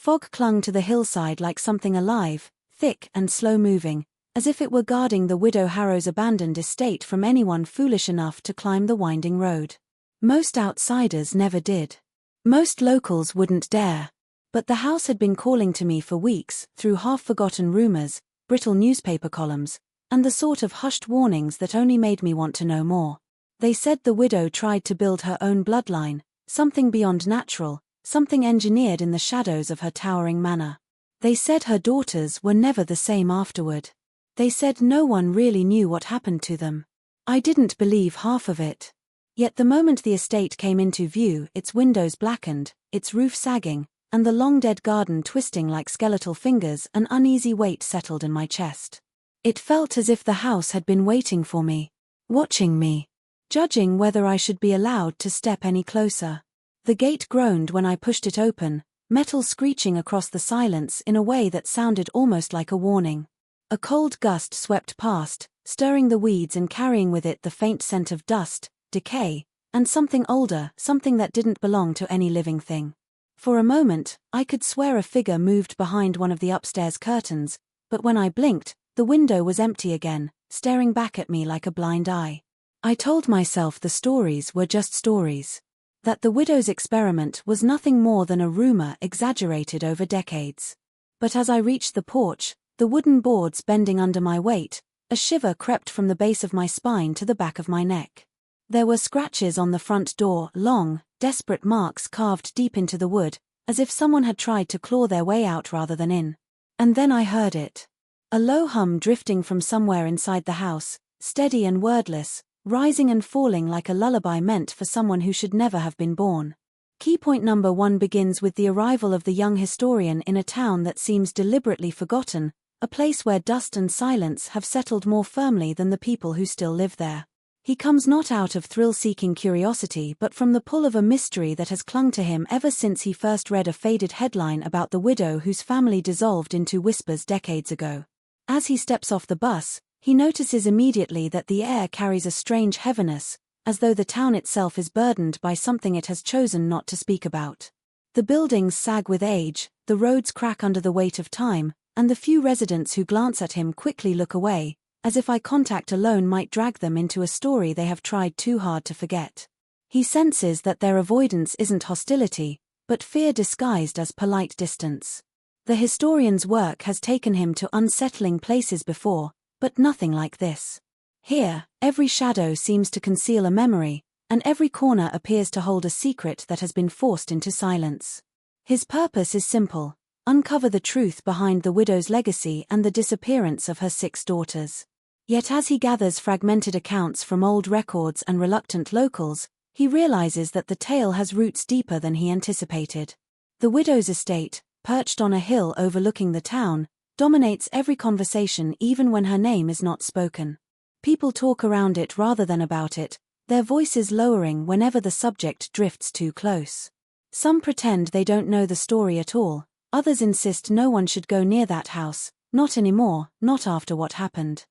Fog clung to the hillside like something alive, thick and slow-moving, as if it were guarding the widow Harrow's abandoned estate from anyone foolish enough to climb the winding road. Most outsiders never did. Most locals wouldn't dare. But the house had been calling to me for weeks, through half-forgotten rumors, brittle newspaper columns, and the sort of hushed warnings that only made me want to know more. They said the widow tried to build her own bloodline, something beyond natural, something engineered in the shadows of her towering manor. They said her daughters were never the same afterward. They said no one really knew what happened to them. I didn't believe half of it. Yet the moment the estate came into view, its windows blackened, its roof sagging, and the long-dead garden twisting like skeletal fingers, an uneasy weight settled in my chest. It felt as if the house had been waiting for me, watching me, judging whether I should be allowed to step any closer. The gate groaned when I pushed it open, metal screeching across the silence in a way that sounded almost like a warning. A cold gust swept past, stirring the weeds and carrying with it the faint scent of dust, decay, and something older, something that didn't belong to any living thing. For a moment, I could swear a figure moved behind one of the upstairs curtains, but when I blinked, the window was empty again, staring back at me like a blind eye. I told myself the stories were just stories. That the widow's experiment was nothing more than a rumor exaggerated over decades. But as I reached the porch, the wooden boards bending under my weight, a shiver crept from the base of my spine to the back of my neck. There were scratches on the front door, long, desperate marks carved deep into the wood, as if someone had tried to claw their way out rather than in. And then I heard it. A low hum drifting from somewhere inside the house, steady and wordless, rising and falling like a lullaby meant for someone who should never have been born. Key point number 1 begins with the arrival of the young historian in a town that seems deliberately forgotten, a place where dust and silence have settled more firmly than the people who still live there. He comes not out of thrill-seeking curiosity but from the pull of a mystery that has clung to him ever since he first read a faded headline about the widow whose family dissolved into whispers decades ago. As he steps off the bus, he notices immediately that the air carries a strange heaviness, as though the town itself is burdened by something it has chosen not to speak about. The buildings sag with age, the roads crack under the weight of time, and the few residents who glance at him quickly look away, as if eye contact alone might drag them into a story they have tried too hard to forget. He senses that their avoidance isn't hostility, but fear disguised as polite distance. The historian's work has taken him to unsettling places before, but nothing like this. Here, every shadow seems to conceal a memory, and every corner appears to hold a secret that has been forced into silence. His purpose is simple: uncover the truth behind the widow's legacy and the disappearance of her 6 daughters. Yet as he gathers fragmented accounts from old records and reluctant locals, he realizes that the tale has roots deeper than he anticipated. The widow's estate, perched on a hill overlooking the town, dominates every conversation even when her name is not spoken. People talk around it rather than about it, their voices lowering whenever the subject drifts too close. Some pretend they don't know the story at all, others insist no one should go near that house, not anymore, not after what happened.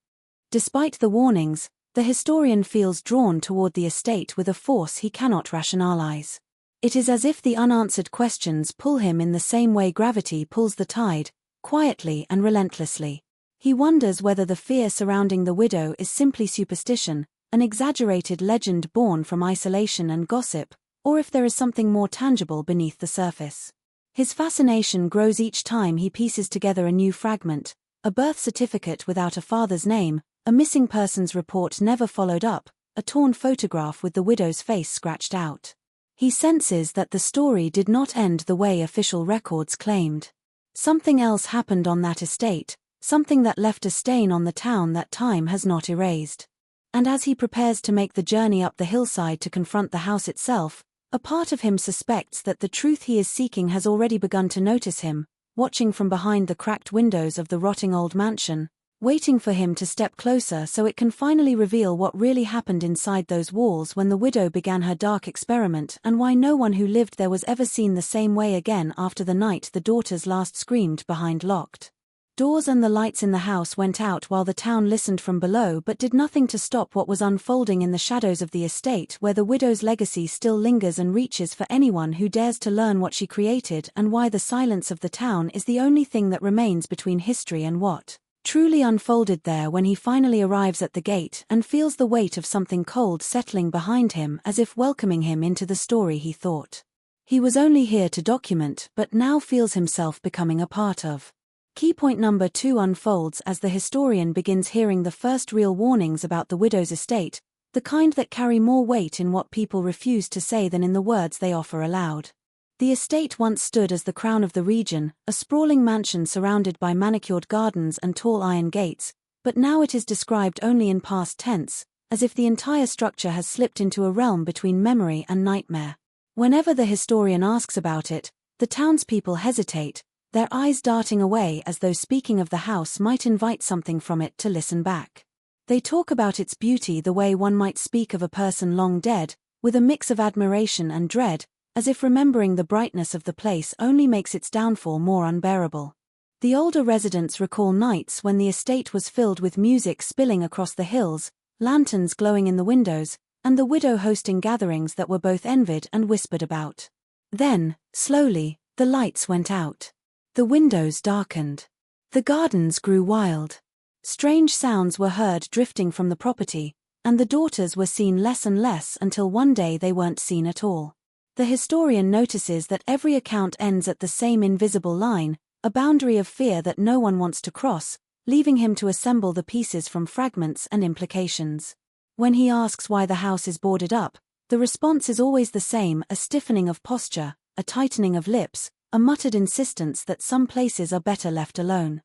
Despite the warnings, the historian feels drawn toward the estate with a force he cannot rationalize. It is as if the unanswered questions pull him in the same way gravity pulls the tide, quietly and relentlessly. He wonders whether the fear surrounding the widow is simply superstition, an exaggerated legend born from isolation and gossip, or if there is something more tangible beneath the surface. His fascination grows each time he pieces together a new fragment: a birth certificate without a father's name, a missing persons report never followed up, a torn photograph with the widow's face scratched out. He senses that the story did not end the way official records claimed. Something else happened on that estate, something that left a stain on the town that time has not erased. And as he prepares to make the journey up the hillside to confront the house itself, a part of him suspects that the truth he is seeking has already begun to notice him, watching from behind the cracked windows of the rotting old mansion, waiting for him to step closer so it can finally reveal what really happened inside those walls when the widow began her dark experiment, and why no one who lived there was ever seen the same way again after the night the daughters last screamed behind locked Doors and the lights in the house went out while the town listened from below but did nothing to stop what was unfolding in the shadows of the estate, where the widow's legacy still lingers and reaches for anyone who dares to learn what she created, and why the silence of the town is the only thing that remains between history and what truly unfolded there. When he finally arrives at the gate and feels the weight of something cold settling behind him, as if welcoming him into the story he thought he was only here to document, but now feels himself becoming a part of. Key point number 2 unfolds as the historian begins hearing the first real warnings about the widow's estate, the kind that carry more weight in what people refuse to say than in the words they offer aloud. The estate once stood as the crown of the region, a sprawling mansion surrounded by manicured gardens and tall iron gates, but now it is described only in past tense, as if the entire structure has slipped into a realm between memory and nightmare. Whenever the historian asks about it, the townspeople hesitate, their eyes darting away as though speaking of the house might invite something from it to listen back. They talk about its beauty the way one might speak of a person long dead, with a mix of admiration and dread, as if remembering the brightness of the place only makes its downfall more unbearable. The older residents recall nights when the estate was filled with music spilling across the hills, lanterns glowing in the windows, and the widow hosting gatherings that were both envied and whispered about. Then, slowly, the lights went out. The windows darkened. The gardens grew wild. Strange sounds were heard drifting from the property, and the daughters were seen less and less until one day they weren't seen at all. The historian notices that every account ends at the same invisible line, a boundary of fear that no one wants to cross, leaving him to assemble the pieces from fragments and implications. When he asks why the house is boarded up, the response is always the same: a stiffening of posture, a tightening of lips, a muttered insistence that some places are better left alone.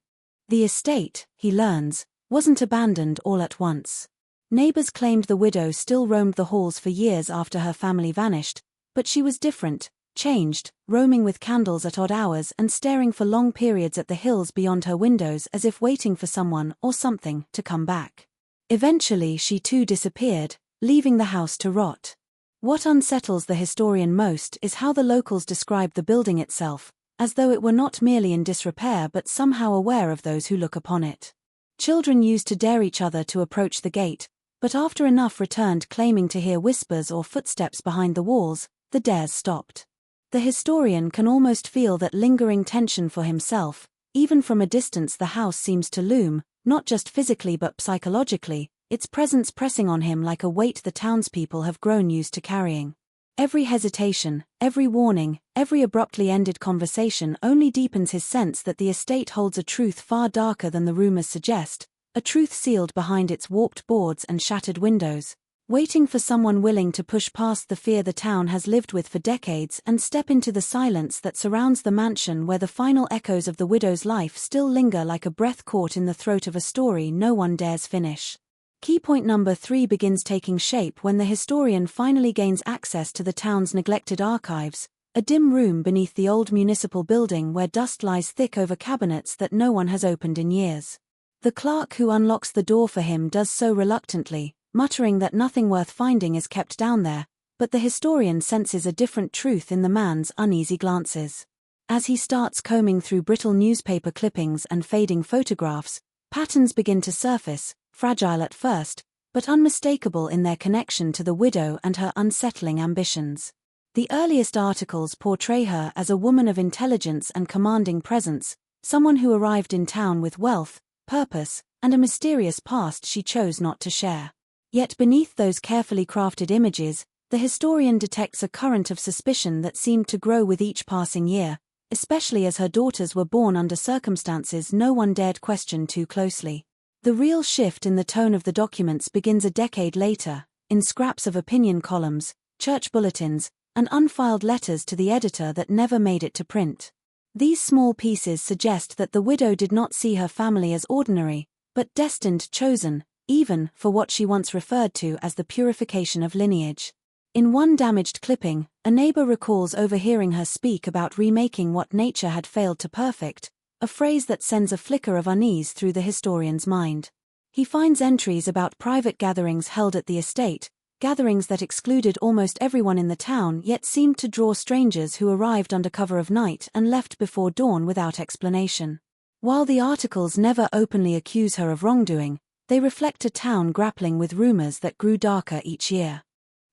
The estate, he learns, wasn't abandoned all at once. Neighbors claimed the widow still roamed the halls for years after her family vanished, but she was different, changed, roaming with candles at odd hours and staring for long periods at the hills beyond her windows as if waiting for someone or something to come back. Eventually she too disappeared, leaving the house to rot. What unsettles the historian most is how the locals describe the building itself, as though it were not merely in disrepair but somehow aware of those who look upon it. Children used to dare each other to approach the gate, but after enough returned claiming to hear whispers or footsteps behind the walls, the dares stopped. The historian can almost feel that lingering tension for himself. Even from a distance the house seems to loom, not just physically but psychologically, its presence pressing on him like a weight the townspeople have grown used to carrying. Every hesitation, every warning, every abruptly ended conversation only deepens his sense that the estate holds a truth far darker than the rumors suggest, a truth sealed behind its warped boards and shattered windows, waiting for someone willing to push past the fear the town has lived with for decades and step into the silence that surrounds the mansion, where the final echoes of the widow's life still linger like a breath caught in the throat of a story no one dares finish. Key point number 3 begins taking shape when the historian finally gains access to the town's neglected archives, a dim room beneath the old municipal building where dust lies thick over cabinets that no one has opened in years. The clerk who unlocks the door for him does so reluctantly, muttering that nothing worth finding is kept down there, but the historian senses a different truth in the man's uneasy glances. As he starts combing through brittle newspaper clippings and fading photographs, patterns begin to surface, fragile at first, but unmistakable in their connection to the widow and her unsettling ambitions. The earliest articles portray her as a woman of intelligence and commanding presence, someone who arrived in town with wealth, purpose, and a mysterious past she chose not to share. Yet beneath those carefully crafted images, the historian detects a current of suspicion that seemed to grow with each passing year, especially as her daughters were born under circumstances no one dared question too closely. The real shift in the tone of the documents begins a decade later, in scraps of opinion columns, church bulletins, and unfiled letters to the editor that never made it to print. These small pieces suggest that the widow did not see her family as ordinary, but destined, chosen, even for what she once referred to as the purification of lineage. In one damaged clipping, a neighbor recalls overhearing her speak about remaking what nature had failed to perfect, a phrase that sends a flicker of unease through the historian's mind. He finds entries about private gatherings held at the estate, gatherings that excluded almost everyone in the town yet seemed to draw strangers who arrived under cover of night and left before dawn without explanation. While the articles never openly accuse her of wrongdoing, they reflect a town grappling with rumors that grew darker each year.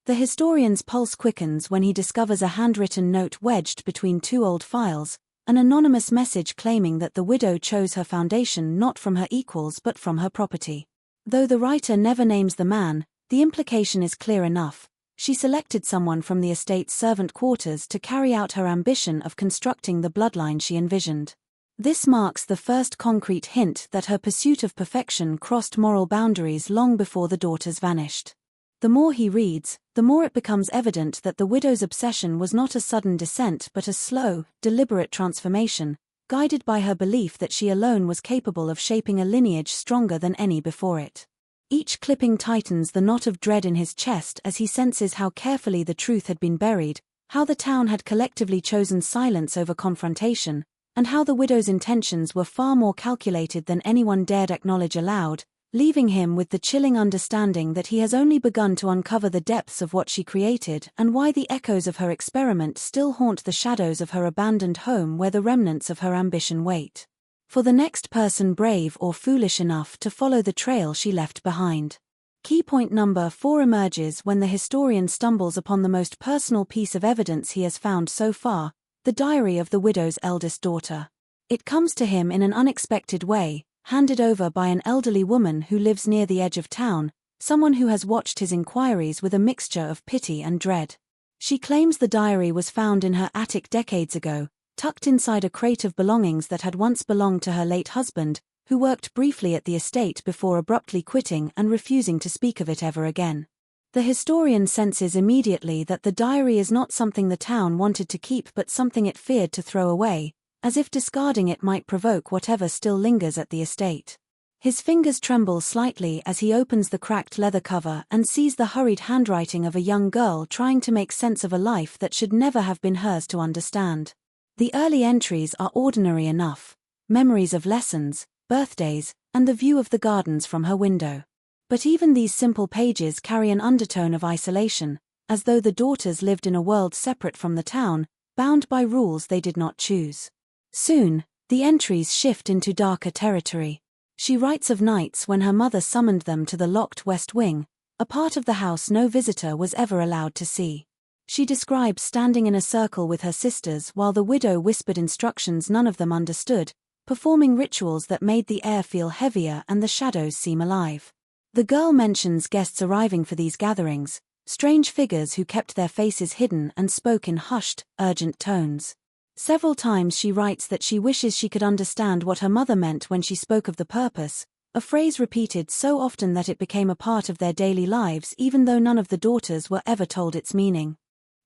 The historian's pulse quickens when he discovers a handwritten note wedged between two old files, an anonymous message claiming that the widow chose her foundation not from her equals but from her property. Though the writer never names the man, the implication is clear enough. She selected someone from the estate's servant quarters to carry out her ambition of constructing the bloodline she envisioned. This marks the first concrete hint that her pursuit of perfection crossed moral boundaries long before the daughters vanished. The more he reads, the more it becomes evident that the widow's obsession was not a sudden descent but a slow, deliberate transformation, guided by her belief that she alone was capable of shaping a lineage stronger than any before it. Each clipping tightens the knot of dread in his chest as he senses how carefully the truth had been buried, how the town had collectively chosen silence over confrontation, and how the widow's intentions were far more calculated than anyone dared acknowledge aloud, leaving him with the chilling understanding that he has only begun to uncover the depths of what she created and why the echoes of her experiment still haunt the shadows of her abandoned home where the remnants of her ambition wait for the next person brave or foolish enough to follow the trail she left behind. Key point number 4 emerges when the historian stumbles upon the most personal piece of evidence he has found so far, the diary of the widow's eldest daughter. It comes to him in an unexpected way, handed over by an elderly woman who lives near the edge of town, someone who has watched his inquiries with a mixture of pity and dread. She claims the diary was found in her attic decades ago, tucked inside a crate of belongings that had once belonged to her late husband, who worked briefly at the estate before abruptly quitting and refusing to speak of it ever again. The historian senses immediately that the diary is not something the town wanted to keep but something it feared to throw away, as if discarding it might provoke whatever still lingers at the estate. His fingers tremble slightly as he opens the cracked leather cover and sees the hurried handwriting of a young girl trying to make sense of a life that should never have been hers to understand. The early entries are ordinary enough, memories of lessons, birthdays, and the view of the gardens from her window. But even these simple pages carry an undertone of isolation, as though the daughters lived in a world separate from the town, bound by rules they did not choose. Soon, the entries shift into darker territory. She writes of nights when her mother summoned them to the locked west wing, a part of the house no visitor was ever allowed to see. She describes standing in a circle with her sisters while the widow whispered instructions none of them understood, performing rituals that made the air feel heavier and the shadows seem alive. The girl mentions guests arriving for these gatherings, strange figures who kept their faces hidden and spoke in hushed, urgent tones. Several times she writes that she wishes she could understand what her mother meant when she spoke of the purpose, a phrase repeated so often that it became a part of their daily lives even though none of the daughters were ever told its meaning.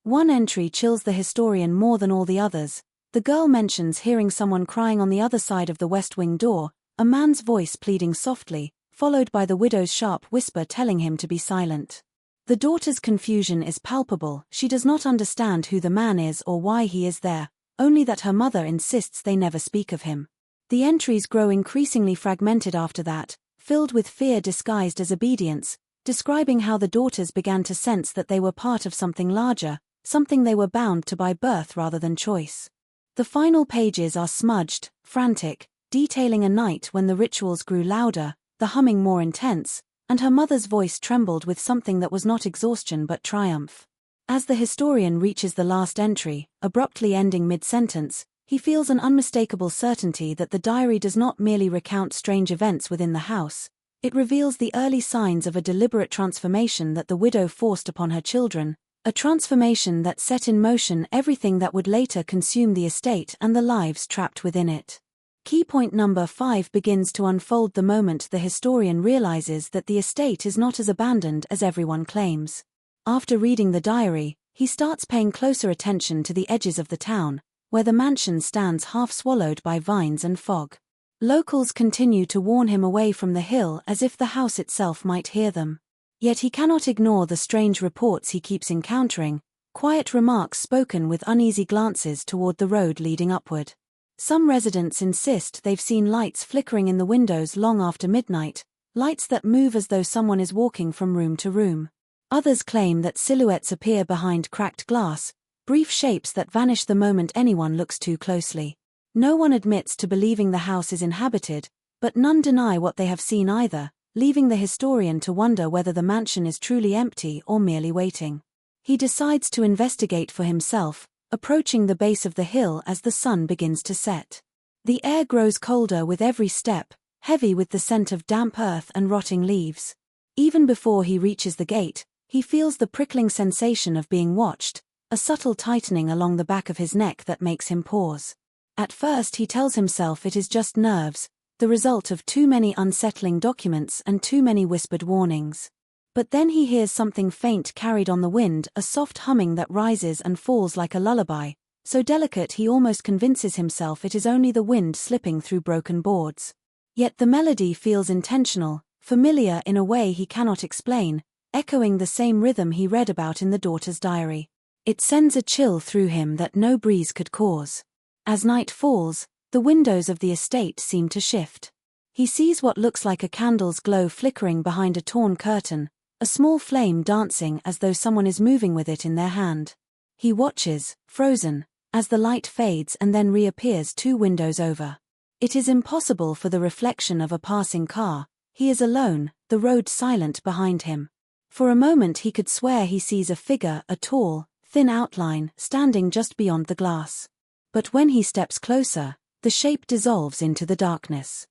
One entry chills the historian more than all the others. The girl mentions hearing someone crying on the other side of the west wing door, a man's voice pleading softly, followed by the widow's sharp whisper telling him to be silent. The daughter's confusion is palpable. She does not understand who the man is or why he is there, only that her mother insists they never speak of him. The entries grow increasingly fragmented after that, filled with fear disguised as obedience, describing how the daughters began to sense that they were part of something larger, something they were bound to by birth rather than choice. The final pages are smudged, frantic, detailing a night when the rituals grew louder, the humming more intense, and her mother's voice trembled with something that was not exhaustion but triumph. As the historian reaches the last entry, abruptly ending mid-sentence, he feels an unmistakable certainty that the diary does not merely recount strange events within the house, it reveals the early signs of a deliberate transformation that the widow forced upon her children, a transformation that set in motion everything that would later consume the estate and the lives trapped within it. Key point number 5 begins to unfold the moment the historian realizes that the estate is not as abandoned as everyone claims. After reading the diary, he starts paying closer attention to the edges of the town, where the mansion stands half swallowed by vines and fog. Locals continue to warn him away from the hill as if the house itself might hear them. Yet he cannot ignore the strange reports he keeps encountering, quiet remarks spoken with uneasy glances toward the road leading upward. Some residents insist they've seen lights flickering in the windows long after midnight, lights that move as though someone is walking from room to room. Others claim that silhouettes appear behind cracked glass, brief shapes that vanish the moment anyone looks too closely. No one admits to believing the house is inhabited, but none deny what they have seen either, leaving the historian to wonder whether the mansion is truly empty or merely waiting. He decides to investigate for himself, approaching the base of the hill as the sun begins to set. The air grows colder with every step, heavy with the scent of damp earth and rotting leaves. Even before he reaches the gate, he feels the prickling sensation of being watched, a subtle tightening along the back of his neck that makes him pause. At first he tells himself it is just nerves, the result of too many unsettling documents and too many whispered warnings. But then he hears something faint carried on the wind, a soft humming that rises and falls like a lullaby, so delicate he almost convinces himself it is only the wind slipping through broken boards. Yet the melody feels intentional, familiar in a way he cannot explain, echoing the same rhythm he read about in the daughter's diary. It sends a chill through him that no breeze could cause. As night falls, the windows of the estate seem to shift. He sees what looks like a candle's glow flickering behind a torn curtain, a small flame dancing as though someone is moving with it in their hand. He watches, frozen, as the light fades and then reappears 2 windows over. It is impossible for the reflection of a passing car. He is alone, the road silent behind him. For a moment he could swear he sees a figure, a tall, thin outline, standing just beyond the glass. But when he steps closer, the shape dissolves into the darkness.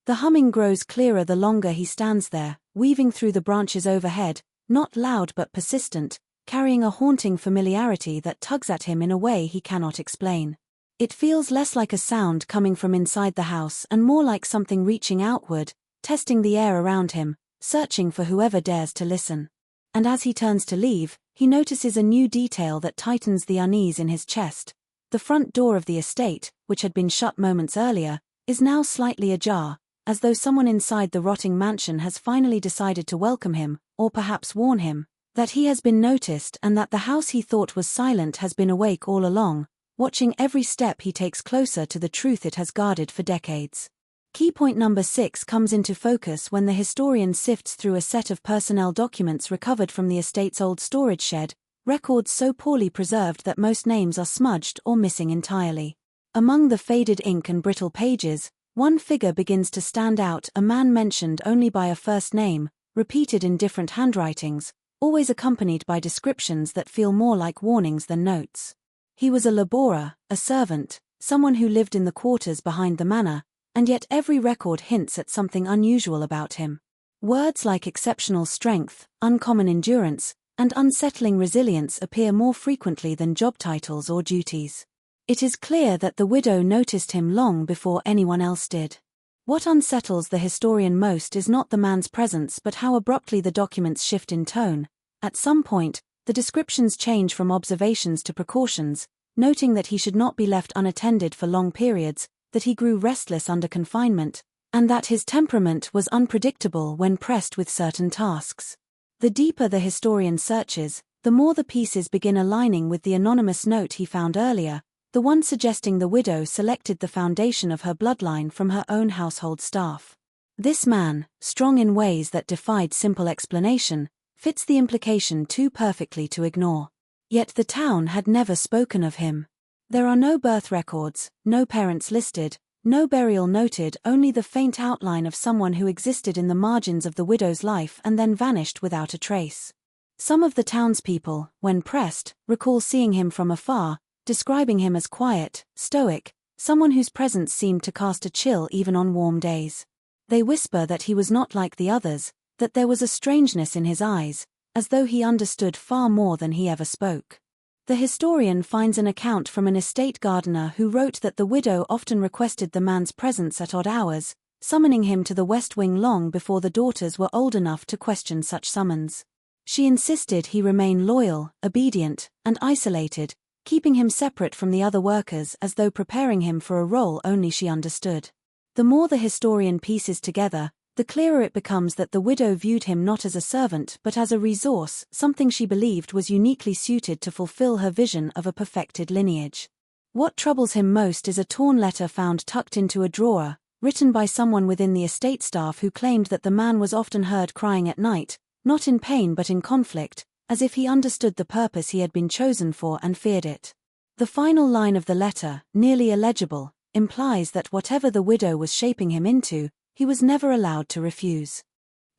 The humming grows clearer the longer he stands there, weaving through the branches overhead, not loud but persistent, carrying a haunting familiarity that tugs at him in a way he cannot explain. It feels less like a sound coming from inside the house and more like something reaching outward, testing the air around him, searching for whoever dares to listen. And as he turns to leave, he notices a new detail that tightens the unease in his chest. The front door of the estate, which had been shut moments earlier, is now slightly ajar, as though someone inside the rotting mansion has finally decided to welcome him, or perhaps warn him, that he has been noticed and that the house he thought was silent has been awake all along, watching every step he takes closer to the truth it has guarded for decades. Key point number 6 comes into focus when the historian sifts through a set of personnel documents recovered from the estate's old storage shed, records so poorly preserved that most names are smudged or missing entirely. Among the faded ink and brittle pages, one figure begins to stand out, a man mentioned only by a first name, repeated in different handwritings, always accompanied by descriptions that feel more like warnings than notes. He was a laborer, a servant, someone who lived in the quarters behind the manor, and yet every record hints at something unusual about him. Words like exceptional strength, uncommon endurance, and unsettling resilience appear more frequently than job titles or duties. It is clear that the widow noticed him long before anyone else did. What unsettles the historian most is not the man's presence but how abruptly the documents shift in tone. At some point, the descriptions change from observations to precautions, noting that he should not be left unattended for long periods, that he grew restless under confinement, and that his temperament was unpredictable when pressed with certain tasks. The deeper the historian searches, the more the pieces begin aligning with the anonymous note he found earlier, the one suggesting the widow selected the foundation of her bloodline from her own household staff. This man, strong in ways that defied simple explanation, fits the implication too perfectly to ignore. Yet the town had never spoken of him. There are no birth records, no parents listed, no burial noted, only the faint outline of someone who existed in the margins of the widow's life and then vanished without a trace. Some of the townspeople, when pressed, recall seeing him from afar, describing him as quiet, stoic, someone whose presence seemed to cast a chill even on warm days. They whisper that he was not like the others, that there was a strangeness in his eyes, as though he understood far more than he ever spoke. The historian finds an account from an estate gardener who wrote that the widow often requested the man's presence at odd hours, summoning him to the West Wing long before the daughters were old enough to question such summons. She insisted he remain loyal, obedient, and isolated, keeping him separate from the other workers as though preparing him for a role only she understood. The more the historian pieces together, the clearer it becomes that the widow viewed him not as a servant but as a resource, something she believed was uniquely suited to fulfill her vision of a perfected lineage. What troubles him most is a torn letter found tucked into a drawer, written by someone within the estate staff who claimed that the man was often heard crying at night, not in pain but in conflict, as if he understood the purpose he had been chosen for and feared it. The final line of the letter, nearly illegible, implies that whatever the widow was shaping him into, he was never allowed to refuse.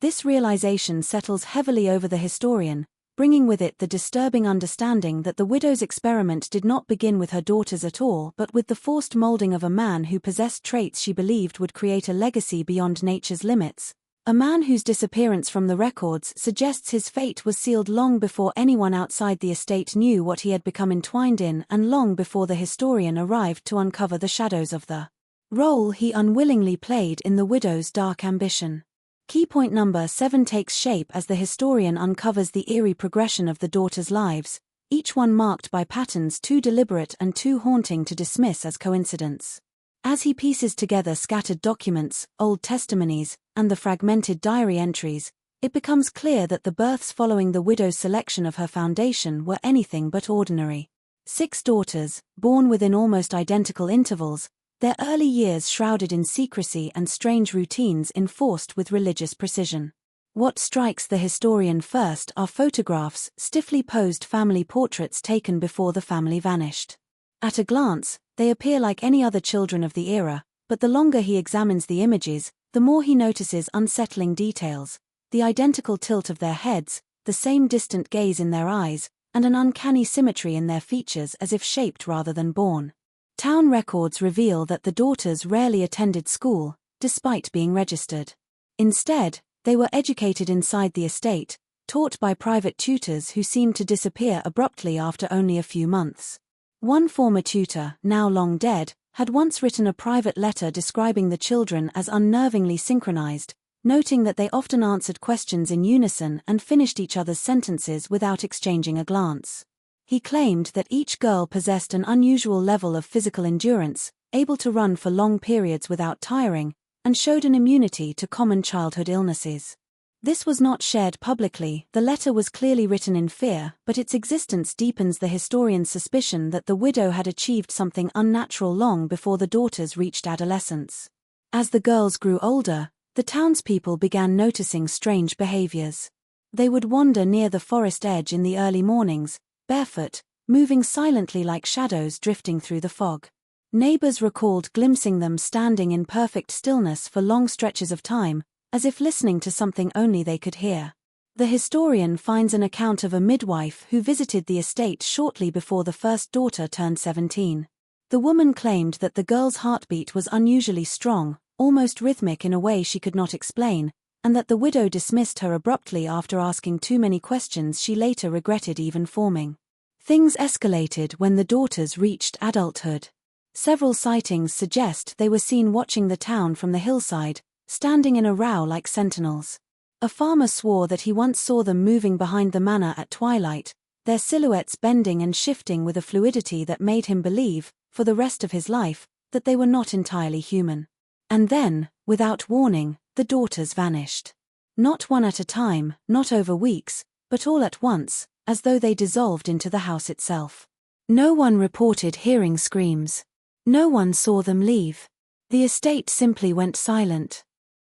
This realization settles heavily over the historian, bringing with it the disturbing understanding that the widow's experiment did not begin with her daughters at all but with the forced molding of a man who possessed traits she believed would create a legacy beyond nature's limits, a man whose disappearance from the records suggests his fate was sealed long before anyone outside the estate knew what he had become entwined in and long before the historian arrived to uncover the shadows of the role he unwillingly played in the widow's dark ambition. Key point number 7 takes shape as the historian uncovers the eerie progression of the daughters' lives, each one marked by patterns too deliberate and too haunting to dismiss as coincidence. As he pieces together scattered documents, old testimonies, and the fragmented diary entries, it becomes clear that the births following the widow's selection of her foundation were anything but ordinary. 6 daughters, born within almost identical intervals, their early years shrouded in secrecy and strange routines enforced with religious precision. What strikes the historian first are photographs, stiffly posed family portraits taken before the family vanished. At a glance, they appear like any other children of the era, but the longer he examines the images, the more he notices unsettling details, the identical tilt of their heads, the same distant gaze in their eyes, and an uncanny symmetry in their features as if shaped rather than born. Town records reveal that the daughters rarely attended school, despite being registered. Instead, they were educated inside the estate, taught by private tutors who seemed to disappear abruptly after only a few months. One former tutor, now long dead, had once written a private letter describing the children as unnervingly synchronized, noting that they often answered questions in unison and finished each other's sentences without exchanging a glance. He claimed that each girl possessed an unusual level of physical endurance, able to run for long periods without tiring, and showed an immunity to common childhood illnesses. This was not shared publicly, the letter was clearly written in fear, but its existence deepens the historian's suspicion that the widow had achieved something unnatural long before the daughters reached adolescence. As the girls grew older, the townspeople began noticing strange behaviors. They would wander near the forest edge in the early mornings, barefoot, moving silently like shadows drifting through the fog. Neighbors recalled glimpsing them standing in perfect stillness for long stretches of time, as if listening to something only they could hear. The historian finds an account of a midwife who visited the estate shortly before the first daughter turned 17. The woman claimed that the girl's heartbeat was unusually strong, almost rhythmic in a way she could not explain, and that the widow dismissed her abruptly after asking too many questions she later regretted even forming. Things escalated when the daughters reached adulthood. Several sightings suggest they were seen watching the town from the hillside, standing in a row like sentinels. A farmer swore that he once saw them moving behind the manor at twilight, their silhouettes bending and shifting with a fluidity that made him believe, for the rest of his life, that they were not entirely human. And then, without warning, the daughters vanished. Not one at a time, not over weeks, but all at once, as though they dissolved into the house itself. No one reported hearing screams. No one saw them leave. The estate simply went silent.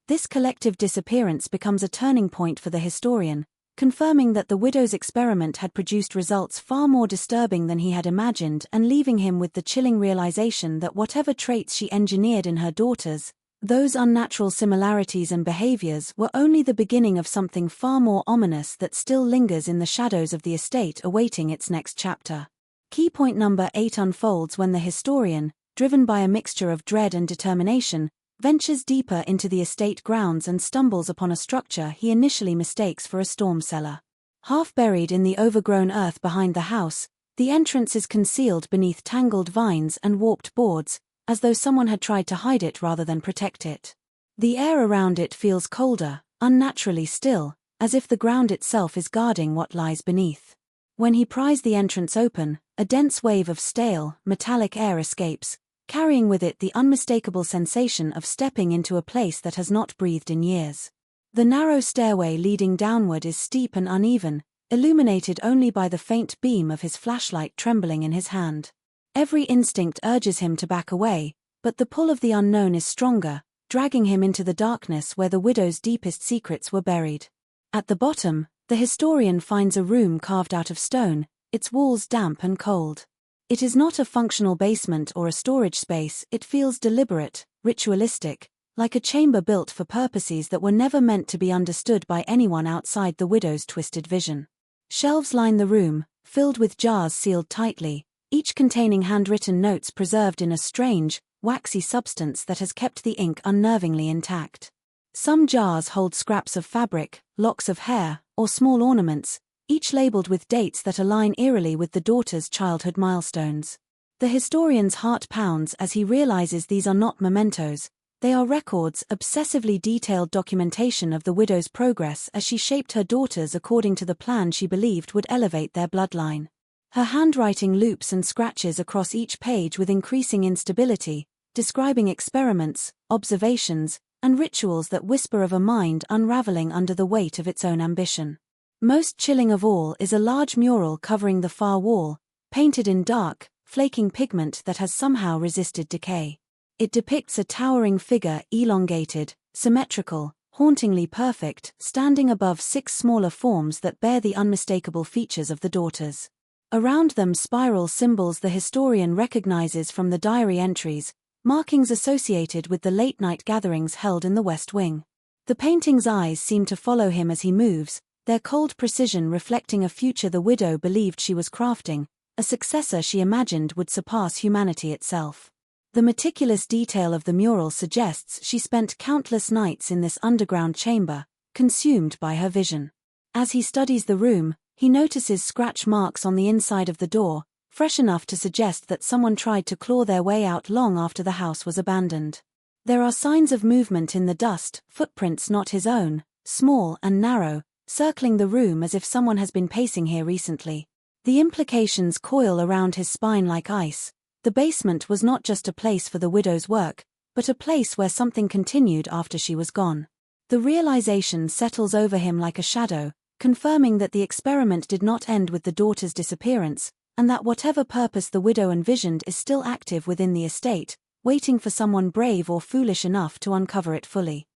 This collective disappearance becomes a turning point for the historian, confirming that the widow's experiment had produced results far more disturbing than he had imagined and leaving him with the chilling realization that whatever traits she engineered in her daughters, those unnatural similarities and behaviors were only the beginning of something far more ominous that still lingers in the shadows of the estate awaiting its next chapter. Key point number 8 unfolds when the historian, driven by a mixture of dread and determination, ventures deeper into the estate grounds and stumbles upon a structure he initially mistakes for a storm cellar. Half buried in the overgrown earth behind the house, the entrance is concealed beneath tangled vines and warped boards, as though someone had tried to hide it rather than protect it. The air around it feels colder, unnaturally still, as if the ground itself is guarding what lies beneath. When he pries the entrance open, a dense wave of stale, metallic air escapes, carrying with it the unmistakable sensation of stepping into a place that has not breathed in years. The narrow stairway leading downward is steep and uneven, illuminated only by the faint beam of his flashlight trembling in his hand. Every instinct urges him to back away, but the pull of the unknown is stronger, dragging him into the darkness where the widow's deepest secrets were buried. At the bottom, the historian finds a room carved out of stone, its walls damp and cold. It is not a functional basement or a storage space, it feels deliberate, ritualistic, like a chamber built for purposes that were never meant to be understood by anyone outside the widow's twisted vision. Shelves line the room, filled with jars sealed tightly, each containing handwritten notes preserved in a strange, waxy substance that has kept the ink unnervingly intact. Some jars hold scraps of fabric, locks of hair, or small ornaments, each labeled with dates that align eerily with the daughter's childhood milestones. The historian's heart pounds as he realizes these are not mementos, they are records, obsessively detailed documentation of the widow's progress as she shaped her daughters according to the plan she believed would elevate their bloodline. Her handwriting loops and scratches across each page with increasing instability, describing experiments, observations, and rituals that whisper of a mind unraveling under the weight of its own ambition. Most chilling of all is a large mural covering the far wall, painted in dark, flaking pigment that has somehow resisted decay. It depicts a towering figure, elongated, symmetrical, hauntingly perfect, standing above 6 smaller forms that bear the unmistakable features of the daughters. Around them spiral symbols the historian recognizes from the diary entries, markings associated with the late-night gatherings held in the West Wing. The painting's eyes seem to follow him as he moves, their cold precision reflecting a future the widow believed she was crafting, a successor she imagined would surpass humanity itself. The meticulous detail of the mural suggests she spent countless nights in this underground chamber, consumed by her vision. As he studies the room, he notices scratch marks on the inside of the door, fresh enough to suggest that someone tried to claw their way out long after the house was abandoned. There are signs of movement in the dust, footprints not his own, small and narrow, circling the room as if someone has been pacing here recently. The implications coil around his spine like ice. The basement was not just a place for the widow's work, but a place where something continued after she was gone. The realization settles over him like a shadow, confirming that the experiment did not end with the daughter's disappearance, and that whatever purpose the widow envisioned is still active within the estate, waiting for someone brave or foolish enough to uncover it fully.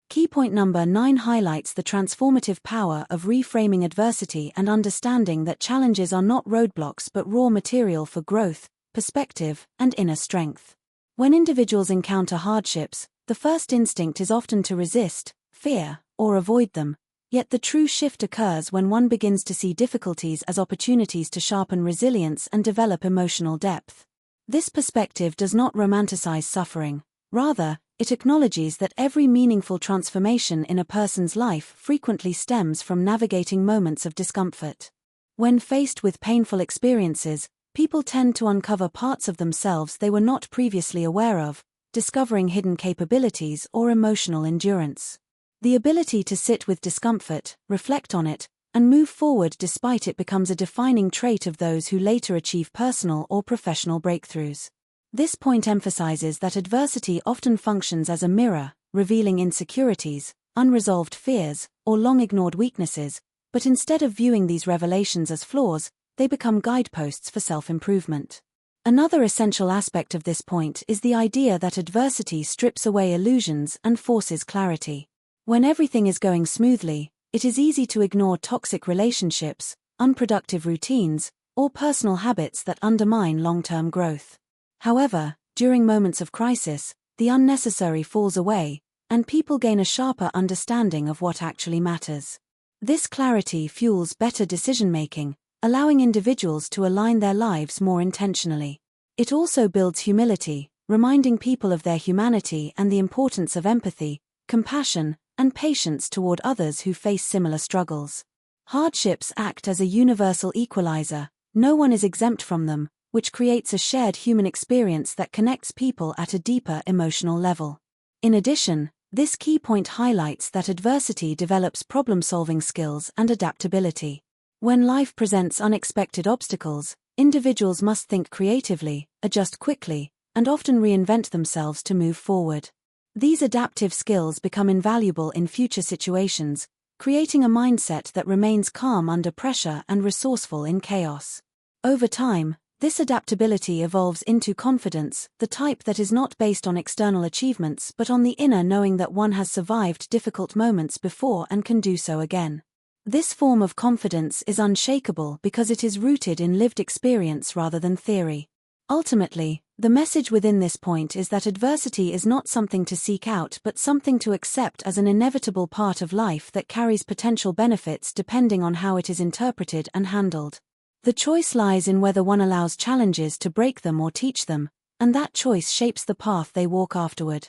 Key point number 9 highlights the transformative power of reframing adversity and understanding that challenges are not roadblocks but raw material for growth, perspective, and inner strength. When individuals encounter hardships, the first instinct is often to resist, fear, or avoid them. Yet the true shift occurs when one begins to see difficulties as opportunities to sharpen resilience and develop emotional depth. This perspective does not romanticize suffering. Rather, it acknowledges that every meaningful transformation in a person's life frequently stems from navigating moments of discomfort. When faced with painful experiences, people tend to uncover parts of themselves they were not previously aware of, discovering hidden capabilities or emotional endurance. The ability to sit with discomfort, reflect on it, and move forward despite it becomes a defining trait of those who later achieve personal or professional breakthroughs. This point emphasizes that adversity often functions as a mirror, revealing insecurities, unresolved fears, or long-ignored weaknesses, but instead of viewing these revelations as flaws, they become guideposts for self-improvement. Another essential aspect of this point is the idea that adversity strips away illusions and forces clarity. When everything is going smoothly, it is easy to ignore toxic relationships, unproductive routines, or personal habits that undermine long-term growth. However, during moments of crisis, the unnecessary falls away, and people gain a sharper understanding of what actually matters. This clarity fuels better decision-making, allowing individuals to align their lives more intentionally. It also builds humility, reminding people of their humanity and the importance of empathy, compassion, and patience toward others who face similar struggles. Hardships act as a universal equalizer, no one is exempt from them, which creates a shared human experience that connects people at a deeper emotional level. In addition, this key point highlights that adversity develops problem-solving skills and adaptability. When life presents unexpected obstacles, individuals must think creatively, adjust quickly, and often reinvent themselves to move forward. These adaptive skills become invaluable in future situations, creating a mindset that remains calm under pressure and resourceful in chaos. Over time, this adaptability evolves into confidence, the type that is not based on external achievements but on the inner knowing that one has survived difficult moments before and can do so again. This form of confidence is unshakable because it is rooted in lived experience rather than theory. Ultimately, the message within this point is that adversity is not something to seek out but something to accept as an inevitable part of life that carries potential benefits depending on how it is interpreted and handled. The choice lies in whether one allows challenges to break them or teach them, and that choice shapes the path they walk afterward.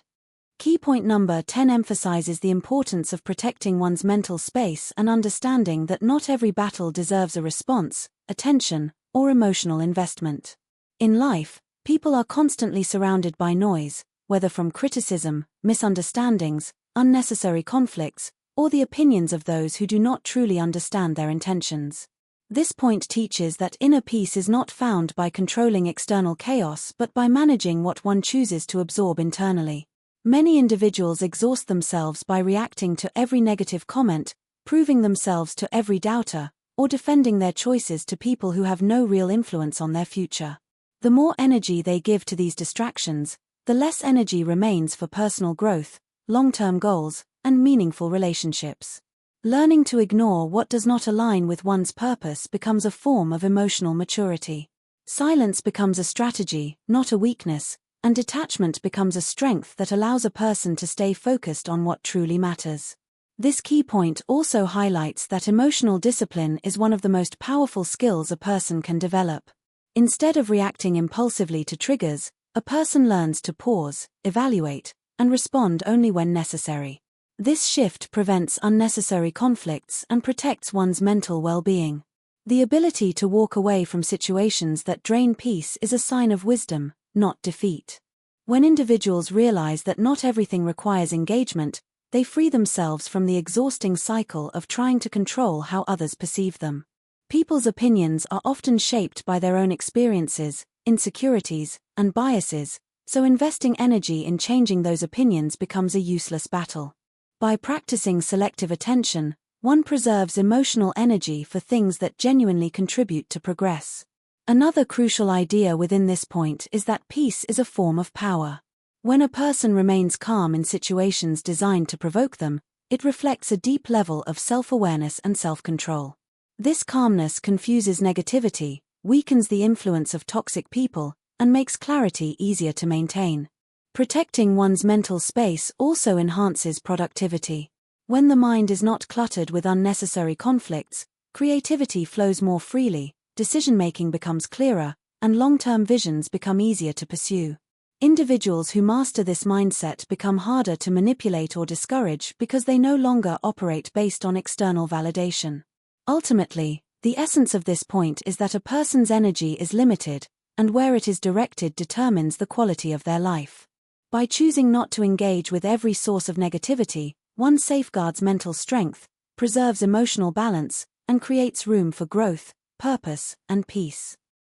Key point number 10 emphasizes the importance of protecting one's mental space and understanding that not every battle deserves a response, attention, or emotional investment. In life, people are constantly surrounded by noise, whether from criticism, misunderstandings, unnecessary conflicts, or the opinions of those who do not truly understand their intentions. This point teaches that inner peace is not found by controlling external chaos but by managing what one chooses to absorb internally. Many individuals exhaust themselves by reacting to every negative comment, proving themselves to every doubter, or defending their choices to people who have no real influence on their future. The more energy they give to these distractions, the less energy remains for personal growth, long-term goals, and meaningful relationships. Learning to ignore what does not align with one's purpose becomes a form of emotional maturity. Silence becomes a strategy, not a weakness, and detachment becomes a strength that allows a person to stay focused on what truly matters. This key point also highlights that emotional discipline is one of the most powerful skills a person can develop. Instead of reacting impulsively to triggers, a person learns to pause, evaluate, and respond only when necessary. This shift prevents unnecessary conflicts and protects one's mental well-being. The ability to walk away from situations that drain peace is a sign of wisdom, not defeat. When individuals realize that not everything requires engagement, they free themselves from the exhausting cycle of trying to control how others perceive them. People's opinions are often shaped by their own experiences, insecurities, and biases, so investing energy in changing those opinions becomes a useless battle. By practicing selective attention, one preserves emotional energy for things that genuinely contribute to progress. Another crucial idea within this point is that peace is a form of power. When a person remains calm in situations designed to provoke them, it reflects a deep level of self-awareness and self-control. This calmness confuses negativity, weakens the influence of toxic people, and makes clarity easier to maintain. Protecting one's mental space also enhances productivity. When the mind is not cluttered with unnecessary conflicts, creativity flows more freely, decision-making becomes clearer, and long-term visions become easier to pursue. Individuals who master this mindset become harder to manipulate or discourage because they no longer operate based on external validation. Ultimately, the essence of this point is that a person's energy is limited, and where it is directed determines the quality of their life. By choosing not to engage with every source of negativity, one safeguards mental strength, preserves emotional balance, and creates room for growth, purpose, and peace.